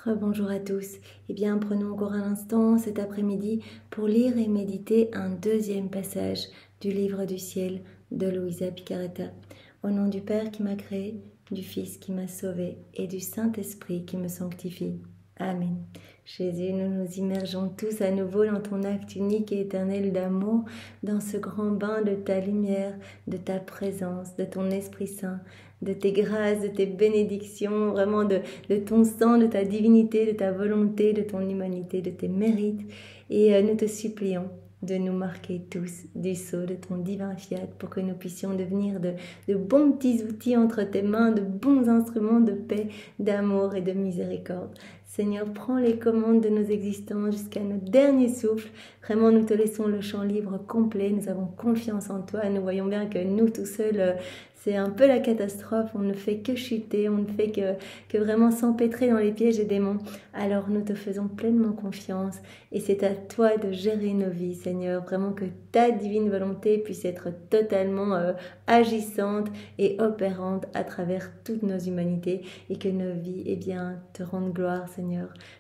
Rebonjour à tous. Eh bien, prenons encore un instant cet après-midi pour lire et méditer un deuxième passage du livre du ciel de Luisa Picaretta. Au nom du Père qui m'a créé, du Fils qui m'a sauvé et du Saint-Esprit qui me sanctifie. Amen. Jésus, nous nous immergeons tous à nouveau dans ton acte unique et éternel d'amour, dans ce grand bain de ta lumière, de ta présence, de ton Esprit Saint, de tes grâces, de tes bénédictions, vraiment de ton sang, de ta divinité, de ta volonté, de ton humanité, de tes mérites. Et nous te supplions de nous marquer tous du sceau de ton divin fiat pour que nous puissions devenir de bons petits outils entre tes mains, de bons instruments de paix, d'amour et de miséricorde. Seigneur, prends les commandes de nos existences jusqu'à notre dernier souffle. Vraiment, nous te laissons le champ libre complet. Nous avons confiance en toi. Nous voyons bien que nous, tout seuls, c'est un peu la catastrophe. On ne fait que chuter. On ne fait que vraiment s'empêtrer dans les pièges des démons. Alors, nous te faisons pleinement confiance. Et c'est à toi de gérer nos vies, Seigneur. Vraiment que ta divine volonté puisse être totalement agissante et opérante à travers toutes nos humanités. Et que nos vies, eh bien, te rendent gloire, Seigneur.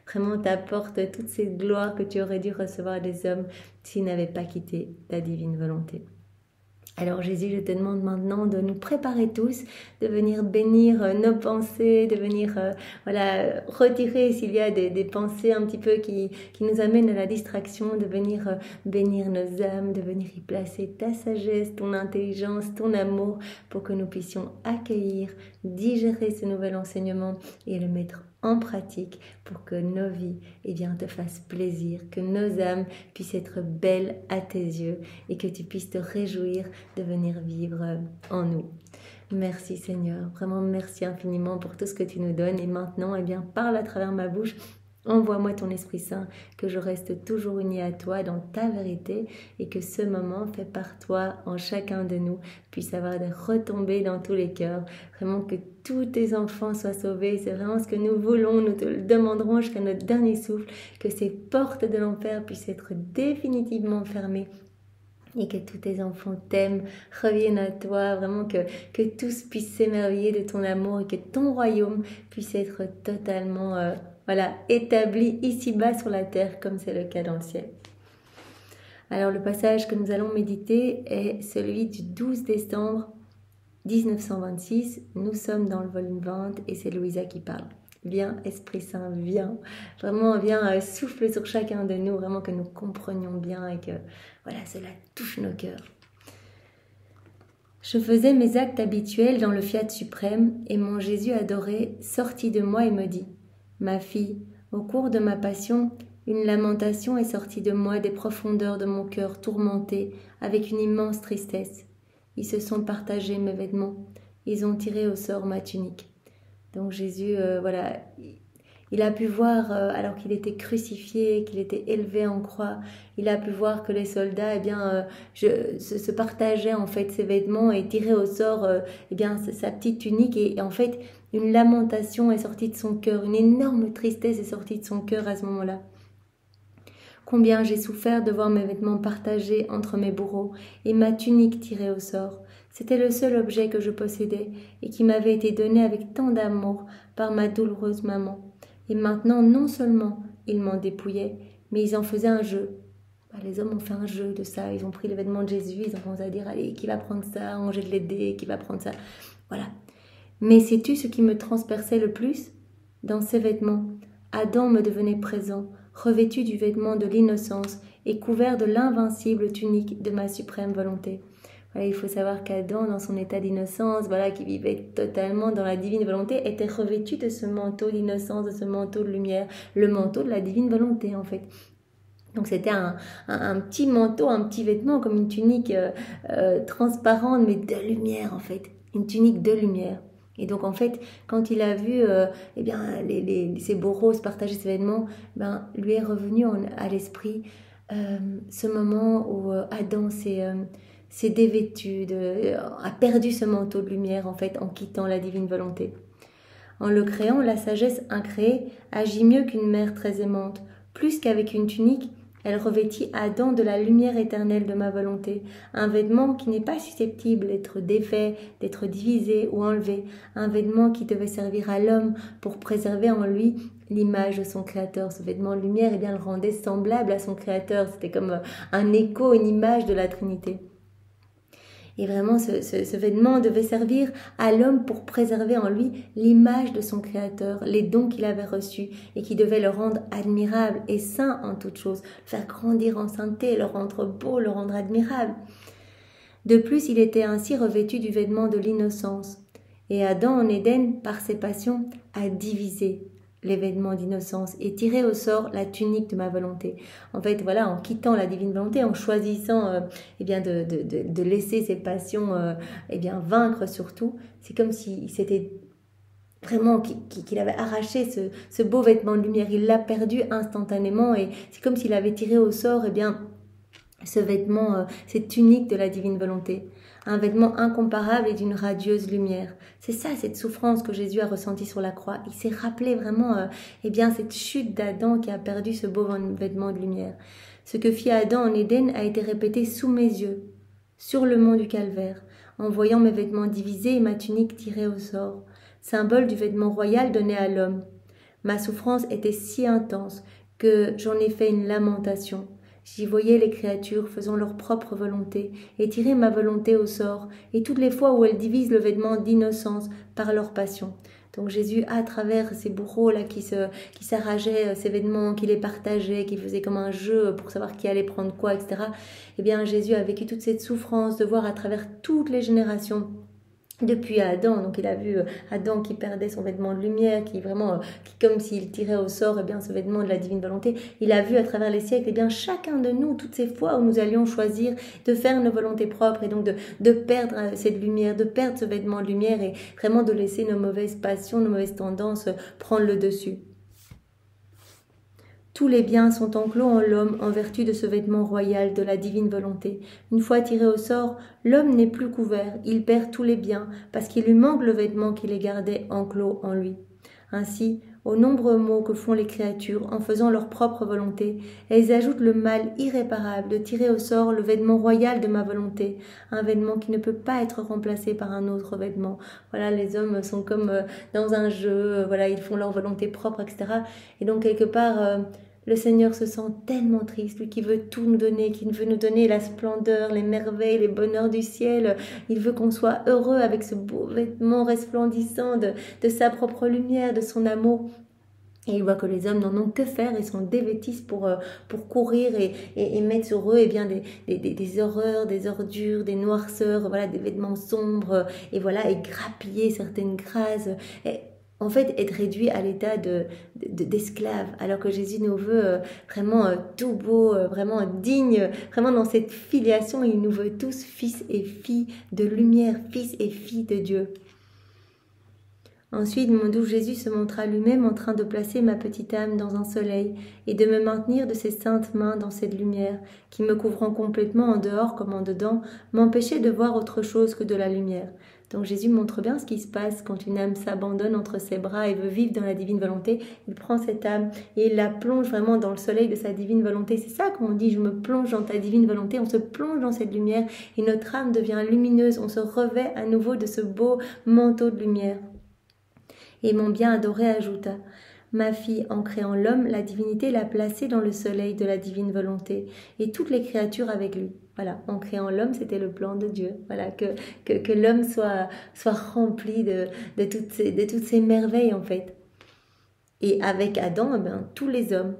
Vraiment, t'apporte toutes ces gloires que tu aurais dû recevoir des hommes s'ils n'avaient pas quitté ta divine volonté. Alors Jésus, je te demande maintenant de nous préparer tous, de venir bénir nos pensées, de venir retirer s'il y a des pensées un petit peu qui nous amènent à la distraction, de venir bénir nos âmes, de venir y placer ta sagesse, ton intelligence, ton amour, pour que nous puissions accueillir, digérer ce nouvel enseignement et le mettre en pratique pour que nos vies te fassent plaisir, que nos âmes puissent être belles à tes yeux et que tu puisses te réjouir de venir vivre en nous. Merci Seigneur, vraiment merci infiniment pour tout ce que tu nous donnes et maintenant, parle à travers ma bouche. Envoie-moi ton Esprit Saint, que je reste toujours uni à toi dans ta vérité et que ce moment fait par toi en chacun de nous puisse avoir des retombées dans tous les cœurs. Vraiment que tous tes enfants soient sauvés, c'est vraiment ce que nous voulons, nous te le demanderons jusqu'à notre dernier souffle, que ces portes de l'enfer puissent être définitivement fermées. Et que tous tes enfants t'aiment, reviennent à toi, vraiment que tous puissent s'émerveiller de ton amour et que ton royaume puisse être totalement établi ici-bas sur la terre comme c'est le cas dans le ciel. Alors le passage que nous allons méditer est celui du 12 décembre 1926. Nous sommes dans le volume 20 et c'est Luisa qui parle. Viens, Esprit Saint, viens. Vraiment, viens, souffle sur chacun de nous, vraiment que nous comprenions bien et que cela touche nos cœurs. Je faisais mes actes habituels dans le fiat suprême et mon Jésus adoré sortit de moi et me dit « Ma fille, au cours de ma passion, une lamentation est sortie de moi des profondeurs de mon cœur tourmenté avec une immense tristesse. Ils se sont partagés mes vêtements, ils ont tiré au sort ma tunique. » Donc Jésus, il a pu voir, alors qu'il était crucifié, qu'il était élevé en croix, il a pu voir que les soldats se partageaient en fait ses vêtements et tiraient au sort sa petite tunique. Et en fait, une lamentation est sortie de son cœur, une énorme tristesse est sortie de son cœur à ce moment-là. Combien j'ai souffert de voir mes vêtements partagés entre mes bourreaux et ma tunique tirée au sort. C'était le seul objet que je possédais et qui m'avait été donné avec tant d'amour par ma douloureuse maman. Et maintenant, non seulement ils m'en dépouillaient, mais ils en faisaient un jeu. Les hommes ont fait un jeu de ça. Ils ont pris les vêtements de Jésus, ils ont commencé à dire « Allez, qui va prendre ça? Angèle l'aider, qui va prendre ça ?» Voilà. Mais sais-tu ce qui me transperçait le plus? Dans ces vêtements, Adam me devenait présent, revêtu du vêtement de l'innocence et couvert de l'invincible tunique de ma suprême volonté. Il faut savoir qu'Adam, dans son état d'innocence, qui vivait totalement dans la divine volonté, était revêtu de ce manteau d'innocence, de ce manteau de lumière, le manteau de la divine volonté en fait. Donc c'était un petit manteau, un petit vêtement, comme une tunique transparente, mais de lumière en fait, une tunique de lumière. Et donc en fait, quand il a vu ces bourreaux se partager ces vêtements, lui est revenu à l'esprit ce moment où Adam s'est dévêtu, a perdu ce manteau de lumière en fait en quittant la divine volonté. En le créant, la sagesse incréée agit mieux qu'une mère très aimante. Plus qu'avec une tunique, elle revêtit Adam de la lumière éternelle de ma volonté, un vêtement qui n'est pas susceptible d'être défait, d'être divisé ou enlevé, un vêtement qui devait servir à l'homme pour préserver en lui l'image de son créateur. Ce vêtement de lumière, eh bien, le rendait semblable à son créateur. C'était comme un écho, une image de la Trinité. Et vraiment, ce vêtement devait servir à l'homme pour préserver en lui l'image de son Créateur, les dons qu'il avait reçus et qui devaient le rendre admirable et saint en toutes choses, le faire grandir en sainteté, le rendre beau, le rendre admirable. De plus, il était ainsi revêtu du vêtement de l'innocence. Et Adam, en Éden, par ses passions, a divisé les vêtements d'innocence et tiré au sort la tunique de ma volonté. En fait, voilà, en quittant la divine volonté, en choisissant eh bien de laisser ses passions eh bien vaincre surtout, c'est comme si c'était vraiment qu'il avait arraché ce beau vêtement de lumière. Il l'a perdu instantanément et c'est comme s'il avait tiré au sort eh bien ce vêtement, cette tunique de la divine volonté. Un vêtement incomparable et d'une radieuse lumière. C'est ça, cette souffrance que Jésus a ressentie sur la croix. Il s'est rappelé vraiment eh bien, cette chute d'Adam qui a perdu ce beau vêtement de lumière. Ce que fit Adam en Éden a été répété sous mes yeux, sur le mont du Calvaire, en voyant mes vêtements divisés et ma tunique tirée au sort, symbole du vêtement royal donné à l'homme. Ma souffrance était si intense que j'en ai fait une lamentation. J'y voyais les créatures faisant leur propre volonté et tirer ma volonté au sort, et toutes les fois où elles divisent le vêtement d'innocence par leur passion. Donc Jésus, à travers ces bourreaux-là qui s'arrageaient ces vêtements, qui les partageaient, qui faisaient comme un jeu pour savoir qui allait prendre quoi, etc. Eh bien, Jésus a vécu toute cette souffrance de voir à travers toutes les générations depuis Adam. Donc il a vu Adam qui perdait son vêtement de lumière, qui vraiment, comme s'il tirait au sort eh bien, ce vêtement de la divine volonté. Il a vu à travers les siècles eh bien, chacun de nous, toutes ces fois où nous allions choisir de faire nos volontés propres et donc de perdre cette lumière, de perdre ce vêtement de lumière et vraiment de laisser nos mauvaises passions, nos mauvaises tendances prendre le dessus. Tous les biens sont enclos en l'homme en vertu de ce vêtement royal de la divine volonté. Une fois tiré au sort, l'homme n'est plus couvert, il perd tous les biens parce qu'il lui manque le vêtement qui les gardait enclos en lui. Ainsi, aux nombreux maux que font les créatures en faisant leur propre volonté, elles ajoutent le mal irréparable de tirer au sort le vêtement royal de ma volonté, un vêtement qui ne peut pas être remplacé par un autre vêtement. Voilà, les hommes sont comme dans un jeu, voilà, ils font leur volonté propre, etc. Et donc quelque part, le Seigneur se sent tellement triste, lui qui veut tout nous donner, qui veut nous donner la splendeur, les merveilles, les bonheurs du ciel. Il veut qu'on soit heureux avec ce beau vêtement resplendissant de sa propre lumière, de son amour. Et il voit que les hommes n'en ont que faire et s'en dévêtissent pour courir et mettre sur eux eh bien, des horreurs, des ordures, des noirceurs, voilà, des vêtements sombres, et voilà, et grappiller certaines grâces. Et, en fait, être réduit à l'état d'esclave, alors que Jésus nous veut vraiment tout beau, vraiment digne, vraiment dans cette filiation, il nous veut tous fils et filles de lumière, fils et filles de Dieu. Ensuite, mon doux Jésus se montra lui-même en train de placer ma petite âme dans un soleil et de me maintenir de ses saintes mains dans cette lumière, qui me couvrant complètement en dehors comme en dedans, m'empêchait de voir autre chose que de la lumière. Donc Jésus montre bien ce qui se passe quand une âme s'abandonne entre ses bras et veut vivre dans la divine volonté. Il prend cette âme et il la plonge vraiment dans le soleil de sa divine volonté. C'est ça qu'on dit, je me plonge dans ta divine volonté. On se plonge dans cette lumière et notre âme devient lumineuse. On se revêt à nouveau de ce beau manteau de lumière. Et mon bien adoré ajouta: ma fille, en créant l'homme, la divinité l'a placé dans le soleil de la divine volonté, et toutes les créatures avec lui. Voilà, en créant l'homme, c'était le plan de Dieu. Voilà, que l'homme soit rempli de toutes ces merveilles, en fait. Et avec Adam, eh bien, tous les hommes.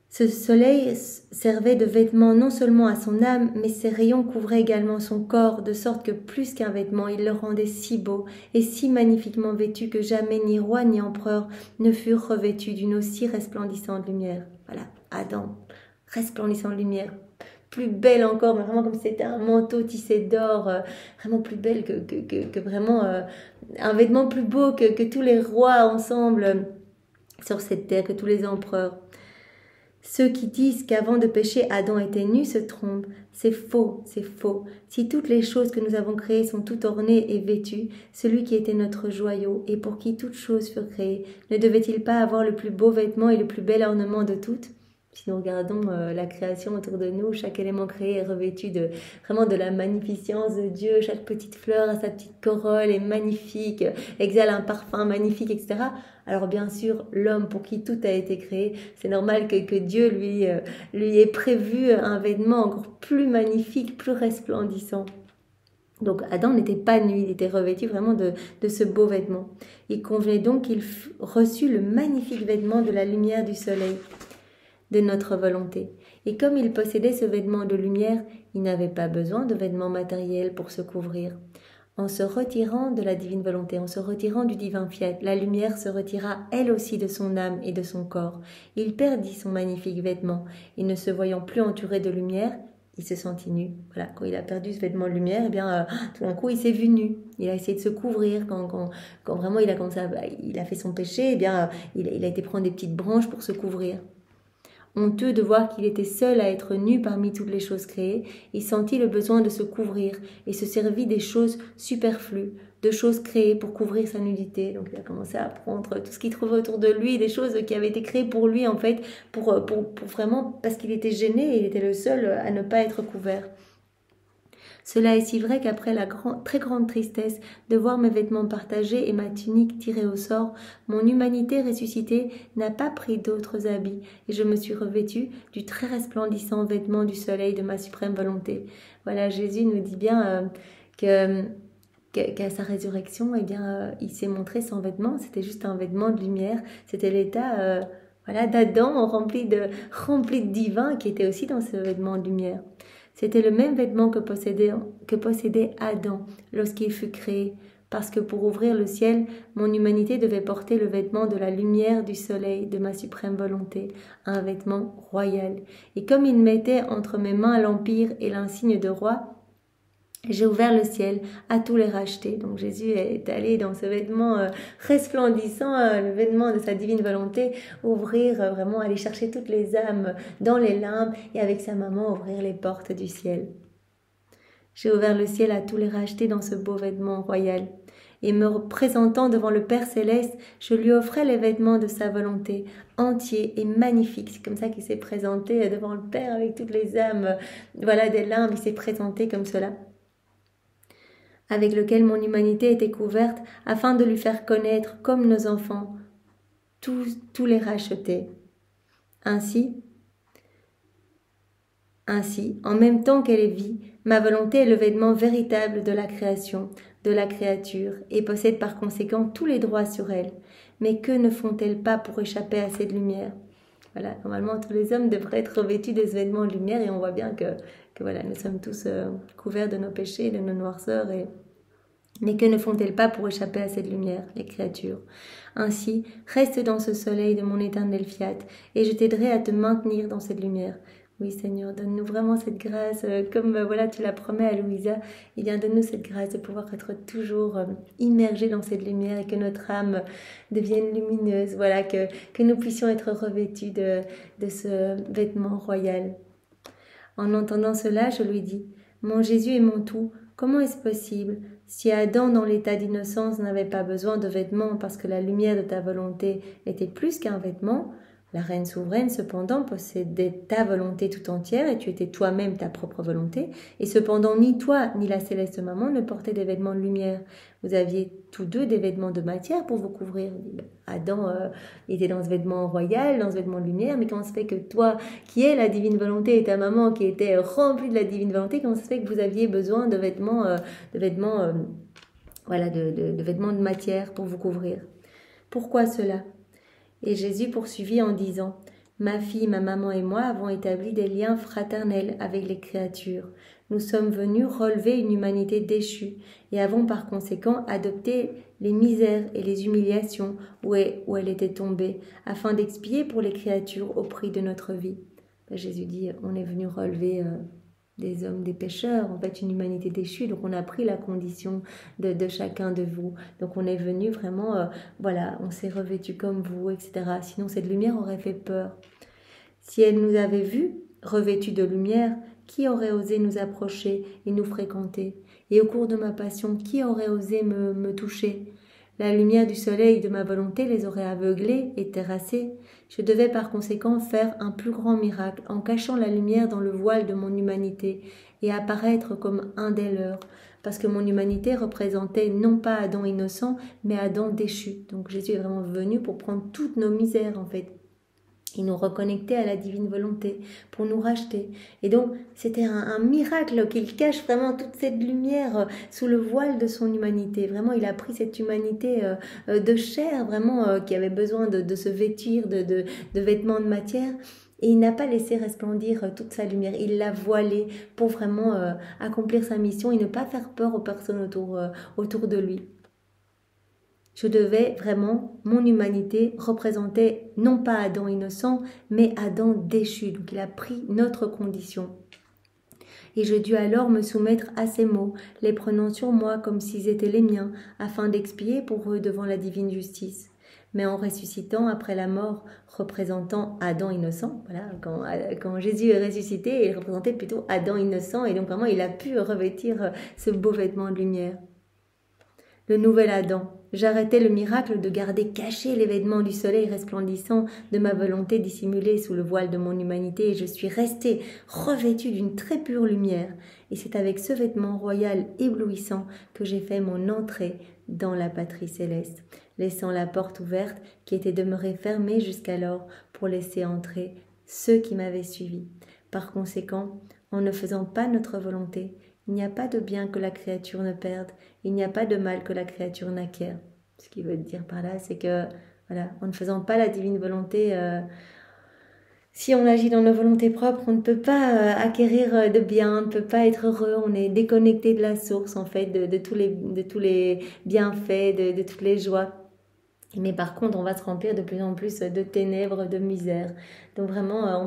Ce soleil servait de vêtement non seulement à son âme, mais ses rayons couvraient également son corps, de sorte que plus qu'un vêtement, il le rendait si beau et si magnifiquement vêtu que jamais ni roi ni empereur ne furent revêtus d'une aussi resplendissante lumière. Voilà, Adam, resplendissante lumière, plus belle encore, mais vraiment comme si c'était un manteau tissé d'or, vraiment plus belle que vraiment un vêtement plus beau que tous les rois ensemble sur cette terre, que tous les empereurs. Ceux qui disent qu'avant de pécher, Adam était nu se trompent. C'est faux, c'est faux. Si toutes les choses que nous avons créées sont toutes ornées et vêtues, celui qui était notre joyau et pour qui toutes choses furent créées, ne devait-il pas avoir le plus beau vêtement et le plus bel ornement de toutes? Si nous regardons la création autour de nous, chaque élément créé est revêtu vraiment de la magnificence de Dieu. Chaque petite fleur a sa petite corolle, est magnifique, exhale un parfum magnifique, etc. Alors bien sûr, l'homme pour qui tout a été créé, c'est normal que Dieu lui ait prévu un vêtement encore plus magnifique, plus resplendissant. Donc Adam n'était pas nu, il était revêtu vraiment de ce beau vêtement. Il convenait donc qu'il reçût le magnifique vêtement de la lumière du soleil, de notre volonté. Et comme il possédait ce vêtement de lumière, il n'avait pas besoin de vêtements matériels pour se couvrir. En se retirant de la divine volonté, en se retirant du divin fiat, la lumière se retira elle aussi de son âme et de son corps. Il perdit son magnifique vêtement, et ne se voyant plus entouré de lumière, il se sentit nu. Voilà, quand il a perdu ce vêtement de lumière, eh bien, tout d'un coup, il s'est vu nu. Il a essayé de se couvrir. Quand vraiment il a commencé il a fait son péché, eh bien, il a été prendre des petites branches pour se couvrir. Honteux de voir qu'il était seul à être nu parmi toutes les choses créées, il sentit le besoin de se couvrir et se servit des choses superflues, de choses créées pour couvrir sa nudité. Donc il a commencé à prendre tout ce qu'il trouvait autour de lui, des choses qui avaient été créées pour lui en fait, pour vraiment, parce qu'il était gêné et il était le seul à ne pas être couvert. Cela est si vrai qu'après la très grande tristesse de voir mes vêtements partagés et ma tunique tirée au sort, mon humanité ressuscitée n'a pas pris d'autres habits, et je me suis revêtue du très resplendissant vêtement du soleil de ma suprême volonté. Voilà, Jésus nous dit bien qu'à sa résurrection, eh bien, il s'est montré sans vêtements, c'était juste un vêtement de lumière, c'était l'état d'Adam rempli de divin qui était aussi dans ce vêtement de lumière. C'était le même vêtement que possédait Adam lorsqu'il fut créé, parce que pour ouvrir le ciel, mon humanité devait porter le vêtement de la lumière du soleil de ma suprême volonté, un vêtement royal. Et comme il mettait entre mes mains l'empire et l'insigne de roi, j'ai ouvert le ciel à tous les rachetés. Donc Jésus est allé dans ce vêtement resplendissant, le vêtement de sa divine volonté, ouvrir vraiment, aller chercher toutes les âmes dans les limbes et avec sa maman ouvrir les portes du ciel. J'ai ouvert le ciel à tous les rachetés dans ce beau vêtement royal. Et me présentant devant le Père Céleste, je lui offrais les vêtements de sa volonté, entiers et magnifiques. C'est comme ça qu'il s'est présenté devant le Père avec toutes les âmes, des limbes, il s'est présenté comme cela, avec lequel mon humanité était couverte, afin de lui faire connaître, comme nos enfants, tous les rachetés. Ainsi, en même temps qu'elle est vie, ma volonté est le vêtement véritable de la création, de la créature, et possède par conséquent tous les droits sur elle. Mais que ne font-elles pas pour échapper à cette lumière ? Voilà, normalement, tous les hommes devraient être revêtus de ce vêtement de lumière, et on voit bien que nous sommes tous couverts de nos péchés, de nos noirceurs, mais que ne font-elles pas pour échapper à cette lumière, les créatures ? Ainsi, reste dans ce soleil de mon éternel fiat, et je t'aiderai à te maintenir dans cette lumière. Oui, Seigneur, donne-nous vraiment cette grâce, comme tu la promets à Louisa, eh bien, donne-nous cette grâce de pouvoir être toujours immergés dans cette lumière et que notre âme devienne lumineuse, que nous puissions être revêtus de ce vêtement royal. En entendant cela, je lui dis, « Mon Jésus et mon tout, comment est-ce possible ? Si Adam, dans l'état d'innocence, n'avait pas besoin de vêtements parce que la lumière de ta volonté était plus qu'un vêtement, la reine souveraine, cependant, possédait ta volonté tout entière et tu étais toi-même ta propre volonté. Et cependant, ni toi, ni la céleste maman ne portaient des vêtements de lumière. Vous aviez tous deux des vêtements de matière pour vous couvrir. Adam était dans ce vêtement royal, dans ce vêtement de lumière, mais comment se fait que toi, qui es la divine volonté, et ta maman qui était remplie de la divine volonté, comment se fait que vous aviez besoin de vêtements de matière pour vous couvrir ? Pourquoi cela ? Et Jésus poursuivit en disant, « Ma fille, ma maman et moi avons établi des liens fraternels avec les créatures. Nous sommes venus relever une humanité déchue et avons par conséquent adopté les misères et les humiliations où elle était tombée, afin d'expier pour les créatures au prix de notre vie. » Jésus dit, on est venu relever des hommes, des pécheurs, en fait une humanité déchue, donc on a pris la condition de chacun de vous, donc on est venu vraiment, on s'est revêtu comme vous, etc. Sinon cette lumière aurait fait peur. Si elle nous avait vus, revêtus de lumière, qui aurait osé nous approcher et nous fréquenter ? Et au cours de ma passion, qui aurait osé me toucher ? La lumière du soleil de ma volonté les aurait aveuglés et terrassés. Je devais par conséquent faire un plus grand miracle en cachant la lumière dans le voile de mon humanité et apparaître comme un des leurs, parce que mon humanité représentait non pas Adam innocent, mais Adam déchu. Donc Jésus est vraiment venu pour prendre toutes nos misères en fait. Il nous reconnectait à la divine volonté pour nous racheter. Et donc, c'était un miracle qu'il cache vraiment toute cette lumière sous le voile de son humanité. Vraiment, il a pris cette humanité de chair, vraiment, qui avait besoin de se vêtir de vêtements de matière. Et il n'a pas laissé resplendir toute sa lumière. Il l'a voilée pour vraiment accomplir sa mission et ne pas faire peur aux personnes autour de lui. Je devais vraiment, mon humanité représentait non pas Adam innocent, mais Adam déchu. Donc il a pris notre condition. Et je dus alors me soumettre à ces mots, les prenant sur moi comme s'ils étaient les miens, afin d'expier pour eux devant la divine justice. Mais en ressuscitant après la mort, représentant Adam innocent, voilà, quand Jésus est ressuscité, il représentait plutôt Adam innocent, et donc vraiment il a pu revêtir ce beau vêtement de lumière. Le nouvel Adam. J'arrêtais le miracle de garder caché les vêtements du soleil resplendissant de ma volonté dissimulée sous le voile de mon humanité et je suis restée revêtue d'une très pure lumière. Et c'est avec ce vêtement royal éblouissant que j'ai fait mon entrée dans la patrie céleste, laissant la porte ouverte qui était demeurée fermée jusqu'alors pour laisser entrer ceux qui m'avaient suivi. Par conséquent, en ne faisant pas notre volonté, il n'y a pas de bien que la créature ne perde, il n'y a pas de mal que la créature n'acquiert. Ce qu'il veut dire par là, c'est que, voilà, en ne faisant pas la divine volonté, si on agit dans nos volontés propres, on ne peut pas acquérir de bien, on ne peut pas être heureux, on est déconnecté de la source, en fait, de tous les bienfaits, de toutes les joies. Mais par contre, on va se remplir de plus en plus de ténèbres, de misère. Donc vraiment,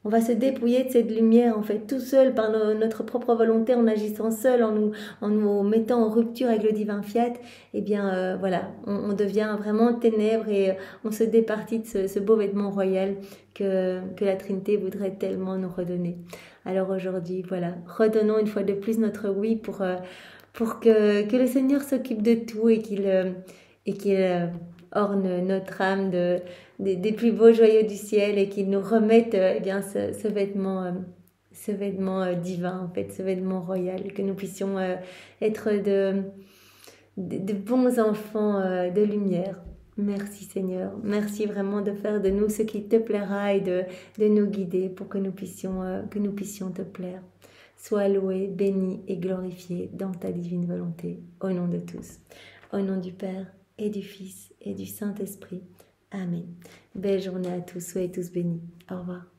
on va se dépouiller de cette lumière, en fait, tout seul, par notre propre volonté, en agissant seul, en nous mettant en rupture avec le divin fiat. Eh bien, voilà, on devient vraiment ténèbres et on se départit de ce beau vêtement royal que la Trinité voudrait tellement nous redonner. Alors aujourd'hui, voilà, redonnons une fois de plus notre oui pour que le Seigneur s'occupe de tout et qu'il orne notre âme des plus beaux joyaux du ciel et qu'il nous remette eh bien, ce vêtement divin, en fait, ce vêtement royal, que nous puissions être de bons enfants de lumière. Merci Seigneur, merci vraiment de faire de nous ce qui te plaira et de nous guider pour que nous puissions te plaire. Sois loué, béni et glorifié dans ta divine volonté, au nom de tous. Au nom du Père et du Fils et du Saint-Esprit. Amen. Belle journée à tous, soyez tous bénis. Au revoir.